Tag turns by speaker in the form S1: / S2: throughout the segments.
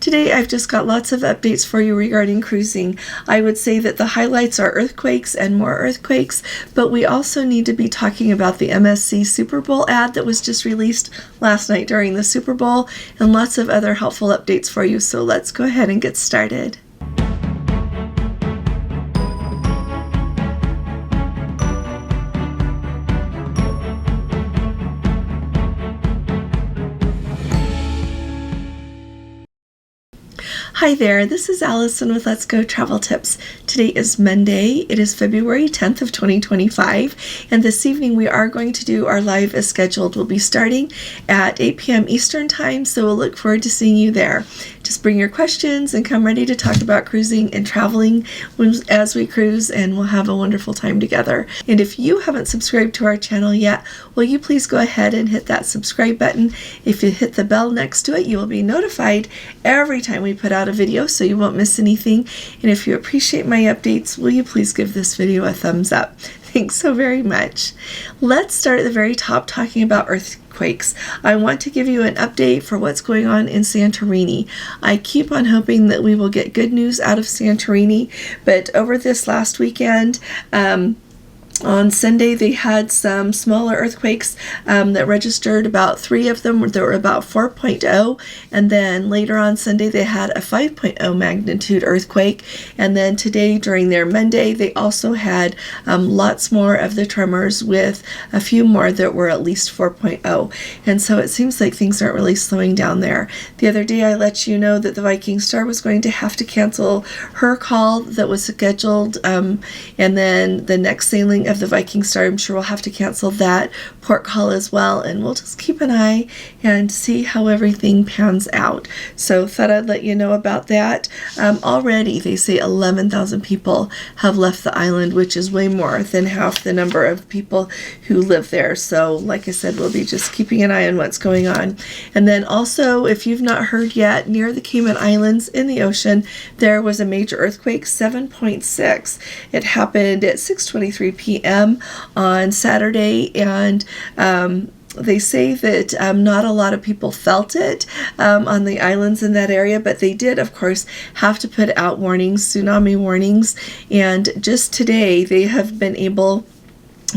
S1: Today I've just got lots of updates for you regarding cruising. I would say that the highlights are earthquakes and more earthquakes, but we also need to be talking about the MSC Super Bowl ad that was just released last night during the Super Bowl, and lots of other helpful updates for you. So let's go ahead and get started. Hi there, this is Allison with Let's Go Travel Tips. Today is Monday. It is February 10th of 2025, and this evening we are going to do our live as scheduled. We'll be starting at 8 p.m. Eastern Time, so we'll look forward to seeing you there. Just bring your questions and come ready to talk about cruising and traveling as we cruise, and we'll have a wonderful time together. And if you haven't subscribed to our channel yet, will you please go ahead and hit that subscribe button. If you hit the bell next to it, you will be notified every time we put out a video, so you won't miss anything. And if you appreciate my updates, will you please give this video a thumbs up? Thanks so very much. Let's start at the very top talking about earthquakes. I want to give you an update for what's going on in Santorini. I keep on hoping that we will get good news out of Santorini, but over this last weekend, on Sunday, they had some smaller earthquakes that registered. About 3 of them that were about 4.0, and then later on Sunday they had a 5.0 magnitude earthquake, and then today during their Monday they also had lots more of the tremors, with a few more that were at least 4.0, and so it seems like things aren't really slowing down there. The other day I let you know that the Viking Star was going to have to cancel her call that was scheduled, and then the next sailing of the Viking Star, I'm sure we'll have to cancel that port call as well, and we'll just keep an eye and see how everything pans out. So thought I'd let you know about that. Already they say 11,000 people have left the island, which is way more than half the number of people who live there. So like I said, we'll be just keeping an eye on what's going on. And then also, if you've not heard yet, near the Cayman Islands in the ocean, there was a major earthquake, 7.6. It happened at 6:23 p.m. on Saturday, and they say that not a lot of people felt it on the islands in that area, but they did, of course, have to put out warnings, tsunami warnings, and just today they have been able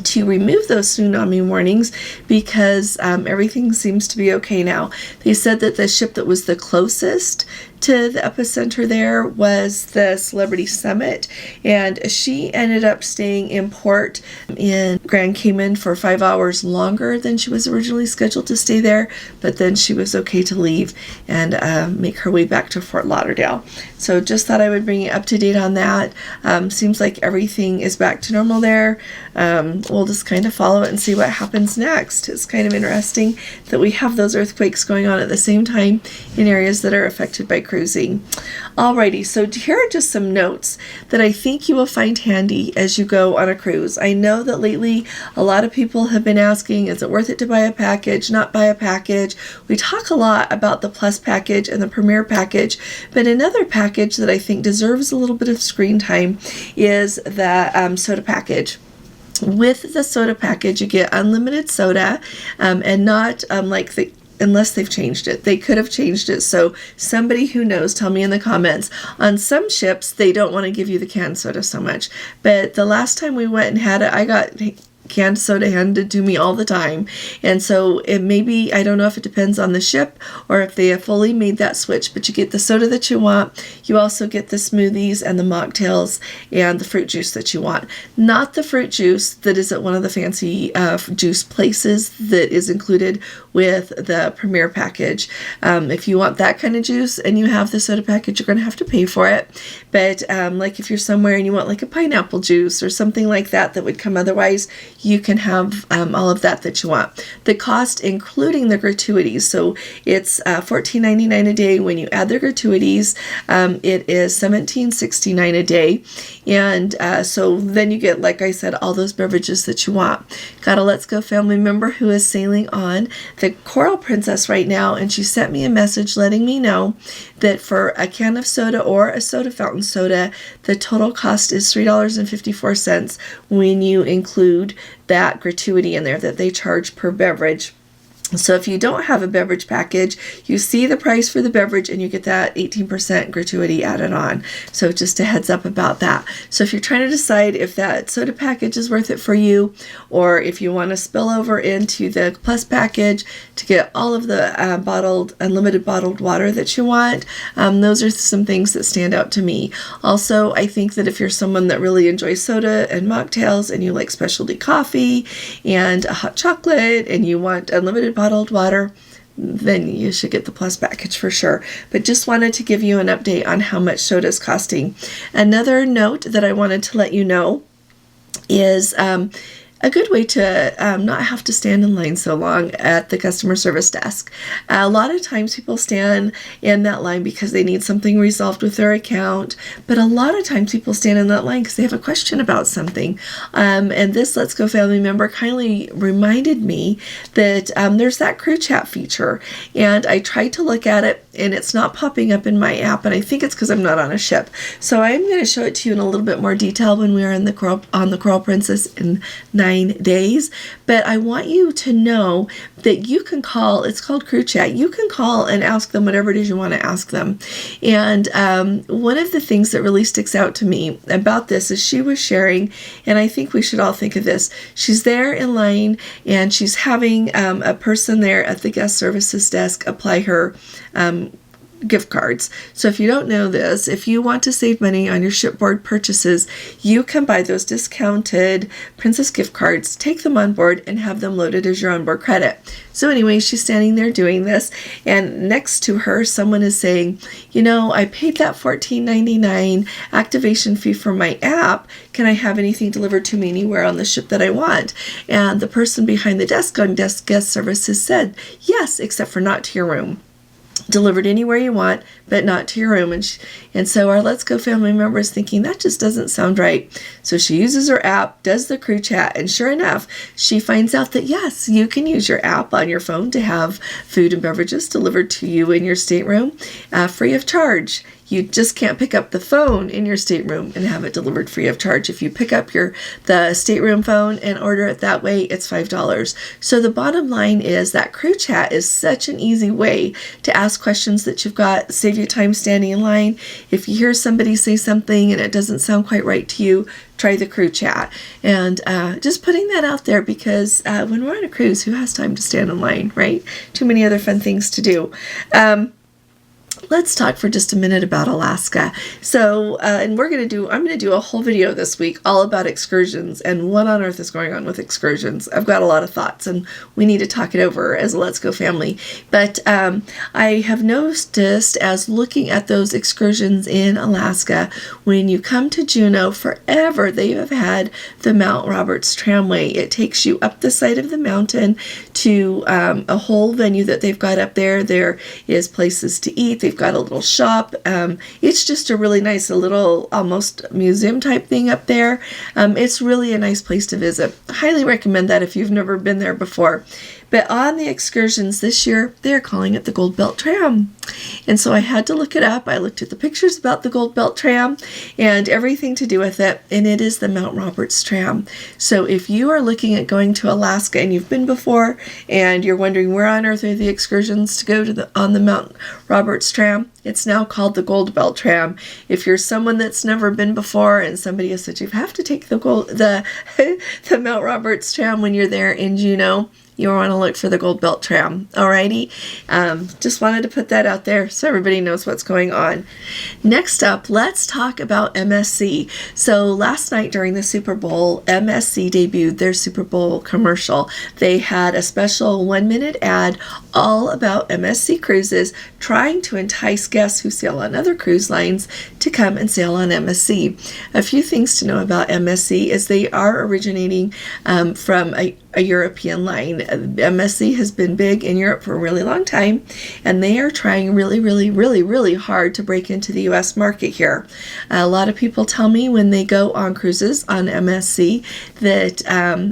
S1: to remove those tsunami warnings because everything seems to be okay now. They said that the ship that was the closest to the epicenter there was the Celebrity Summit, and she ended up staying in port in Grand Cayman for 5 hours longer than she was originally scheduled to stay there, but then she was okay to leave and make her way back to Fort Lauderdale. So just thought I would bring you up to date on that. Seems like everything is back to normal there. We'll just kind of follow it and see what happens next. It's kind of interesting that we have those earthquakes going on at the same time in areas that are affected by cruising. Alrighty, so here are just some notes that I think you will find handy as you go on a cruise. I know that lately a lot of people have been asking, is it worth it to buy a package, not buy a package? We talk a lot about the Plus package and the Premier package, but another package that I think deserves a little bit of screen time is the soda package. With the soda package, you get unlimited soda, and not like the unless they've changed it. They could have changed it. So somebody who knows, tell me in the comments. On some ships, they don't want to give you the canned soda so much. But the last time we went and had it, I got canned soda handed to me all the time, and so it maybe, I don't know if it depends on the ship or if they have fully made that switch, but you get the soda that you want. You also get the smoothies and the mocktails and the fruit juice that you want. Not the fruit juice that is at one of the fancy juice places that is included with the Premier package. If you want that kind of juice and you have the soda package, you're going to have to pay for it. But like if you're somewhere and you want like a pineapple juice or something like that that would come otherwise, you can have all of that you want. The cost, including the gratuities, so it's $14.99 a day. When you add the gratuities, it is $17.69 a day, and so then you get, like I said, all those beverages that you want. Got a Let's Go family member who is sailing on the Coral Princess right now, and she sent me a message letting me know that for a can of soda or a soda fountain soda, the total cost is $3.54 when you include that gratuity in there that they charge per beverage. So if you don't have a beverage package, you see the price for the beverage and you get that 18% gratuity added on. So just a heads up about that. So if you're trying to decide if that soda package is worth it for you, or if you want to spill over into the Plus package to get all of the unlimited bottled water that you want, those are some things that stand out to me. Also, I think that if you're someone that really enjoys soda and mocktails and you like specialty coffee and a hot chocolate and you want unlimited bottled water, then you should get the Plus package for sure. But just wanted to give you an update on how much soda is costing. Another note that I wanted to let you know is a good way to not have to stand in line so long at the customer service desk. A lot of times people stand in that line because they need something resolved with their account, but a lot of times people stand in that line because they have a question about something. And this Let's Go family member kindly reminded me that there's that crew chat feature, and I tried to look at it and it's not popping up in my app, and I think it's because I'm not on a ship. So I'm going to show it to you in a little bit more detail when we are on the Coral Princess in 9 days. But I want you to know that you can call, it's called crew chat, you can call and ask them whatever it is you want to ask them. And one of the things that really sticks out to me about this is she was sharing, and I think we should all think of this, she's there in line and she's having a person there at the guest services desk apply her gift cards. So if you don't know this, if you want to save money on your shipboard purchases, you can buy those discounted Princess gift cards, take them on board, and have them loaded as your onboard credit. So anyway, she's standing there doing this, and next to her, someone is saying, you know, I paid that $14.99 activation fee for my app. Can I have anything delivered to me anywhere on the ship that I want? And the person behind the desk on desk guest services said, yes, except for not to your room. Delivered anywhere you want, but not to your room. And so our Let's Go family member is thinking, that just doesn't sound right. So she uses her app, does the crew chat, and sure enough, she finds out that yes, you can use your app on your phone to have food and beverages delivered to you in your stateroom free of charge. You just can't pick up the phone in your stateroom and have it delivered free of charge. If you pick up the stateroom phone and order it that way, it's $5. So the bottom line is that crew chat is such an easy way to ask questions that you've got, save you time standing in line. If you hear somebody say something and it doesn't sound quite right to you, try the crew chat. And just putting that out there because when we're on a cruise, who has time to stand in line, right? Too many other fun things to do. Let's talk for just a minute about Alaska. So, and I'm going to do a whole video this week all about excursions and what on earth is going on with excursions. I've got a lot of thoughts and we need to talk it over as a Let's Go family. But I have noticed as looking at those excursions in Alaska, when you come to Juneau, forever they have had the Mount Roberts Tramway. It takes you up the side of the mountain to a whole venue that they've got up there. There is places to eat. They've got a little shop. It's just a really nice, a little almost museum type thing up there. It's really a nice place to visit. I highly recommend that if you've never been there before. But on the excursions this year, they're calling it the Gold Belt Tram. And so I had to look it up. I looked at the pictures about the Gold Belt Tram and everything to do with it, and it is the Mount Roberts Tram. So if you are looking at going to Alaska and you've been before and you're wondering where on earth are the excursions to go to on the Mount Roberts Tram, it's now called the Gold Belt Tram. If you're someone that's never been before and somebody has said you have to take the Mount Roberts Tram when you're there in Juneau, you want to look for the Gold Belt Tram. Alrighty. Just wanted to put that out there so everybody knows what's going on. Next up, let's talk about MSC. So last night during the Super Bowl, MSC debuted their Super Bowl commercial. They had a special 1-minute ad all about MSC cruises, trying to entice guests who sail on other cruise lines to come and sail on MSC. A few things to know about MSC is they are originating from a European line. MSC has been big in Europe for a really long time, and they are trying really hard to break into the U.S. market here. A lot of people tell me when they go on cruises on MSC that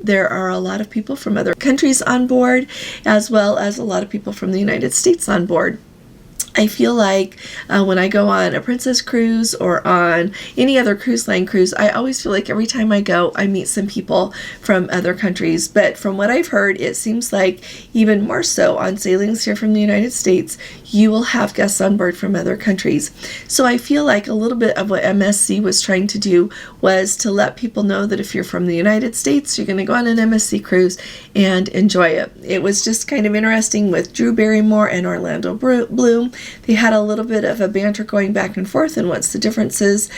S1: there are a lot of people from other countries on board, as well as a lot of people from the United States on board. I feel like when I go on a Princess cruise or on any other cruise line cruise, I always feel like every time I go, I meet some people from other countries. But from what I've heard, it seems like even more so on sailings here from the United States, you will have guests on board from other countries. So I feel like a little bit of what MSC was trying to do was to let people know that if you're from the United States, you're going to go on an MSC cruise and enjoy it. It was just kind of interesting with Drew Barrymore and Orlando Bloom. They had a little bit of a banter going back and forth and what's the differences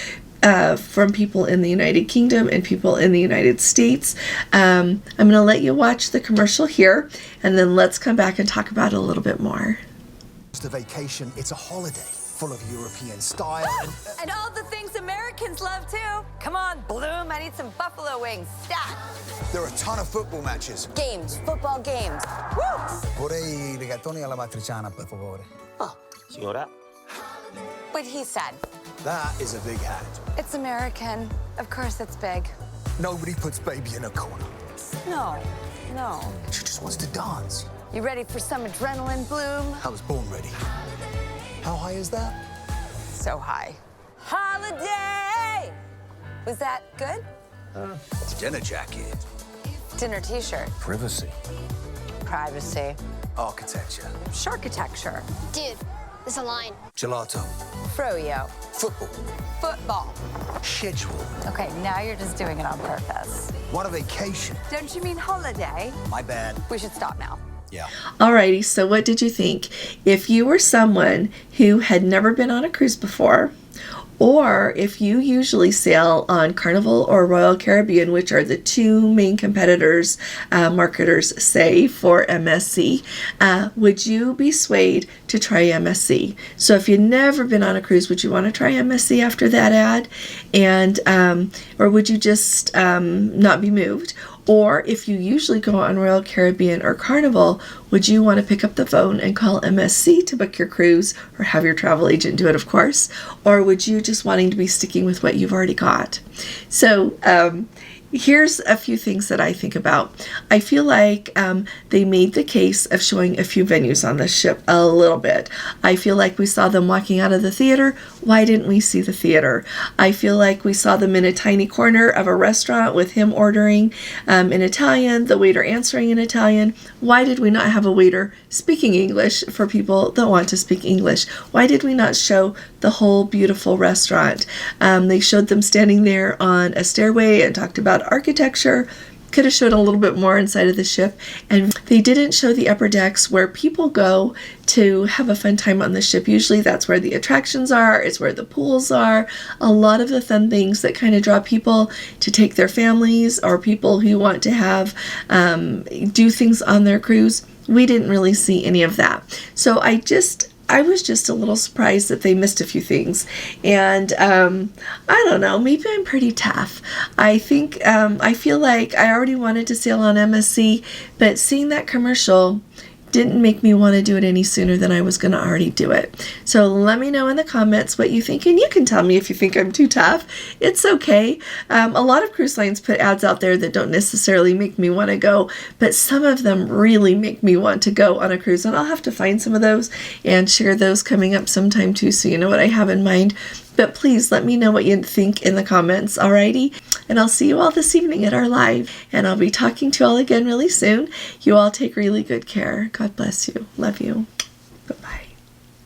S1: from people in the United Kingdom and people in the United States. I'm going to let you watch the commercial here, and then let's come back and talk about it a little bit more.
S2: It's a vacation, it's a holiday full of European style
S3: and all the things Americans love too. Come on, Bloom, I need some buffalo wings. Stat.
S2: There are a ton of football matches.
S3: Games, football games. Woo!
S2: Vorrei rigatoni alla matriciana, per favore.
S3: Oh,
S4: Signora?
S3: what he said.
S2: That is a big hat.
S3: It's American. Of course it's big.
S2: Nobody puts baby in a corner.
S3: No.
S2: She just wants to dance.
S3: You ready for some adrenaline, Bloom?
S2: I was born ready. How high is that?
S3: So high. Holiday! Was that good?
S2: Dinner jacket.
S3: Dinner t-shirt.
S2: Privacy.
S3: Privacy.
S2: Architecture.
S3: Sharkitecture.
S5: Dude, there's a line.
S2: Gelato.
S3: Froyo.
S2: Football.
S3: Football.
S2: Schedule.
S3: Okay, now you're just doing it on purpose.
S2: What a vacation.
S3: Don't you mean holiday?
S2: My bad.
S3: We should stop now.
S2: Yeah.
S1: Alrighty, so what did you think? If you were someone who had never been on a cruise before, or if you usually sail on Carnival or Royal Caribbean, which are the two main competitors, marketers say for MSC, would you be swayed to try MSC? So if you've never been on a cruise, would you want to try MSC after that ad? And or would you just not be moved? Or if you usually go on Royal Caribbean or Carnival, would you want to pick up the phone and call MSC to book your cruise, or have your travel agent do it, of course? Or would you just wanting to be sticking with what you've already got? So here's a few things that I think about. I feel like they made the case of showing a few venues on this ship a little bit. I feel like we saw them walking out of the theater. Why didn't we see the theater? I feel like we saw them in a tiny corner of a restaurant with him ordering in Italian, the waiter answering in Italian. Why did we not have a waiter speaking English for people that want to speak English? Why did we not show the whole beautiful restaurant? They showed them standing there on a stairway and talked about architecture. Could have showed a little bit more inside of the ship, and they didn't show the upper decks where people go to have a fun time on the ship. Usually that's where the attractions are, it's where the pools are, a lot of the fun things that kind of draw people to take their families or people who want to have do things on their cruise. We didn't really see any of that. So I was just a little surprised that they missed a few things. And I don't know, maybe I'm pretty tough. I think, I feel like I already wanted to sail on MSC, but seeing that commercial didn't make me want to do it any sooner than I was going to already do it. So let me know in the comments what you think, and you can tell me if you think I'm too tough. It's okay. A lot of cruise lines put ads out there that don't necessarily make me want to go, but some of them really make me want to go on a cruise, and I'll have to find some of those and share those coming up sometime too, so you know what I have in mind. But please let me know what you think in the comments, alrighty? And I'll see you all this evening at our live, and I'll be talking to you all again really soon. You all take really good care. God bless you. Love you.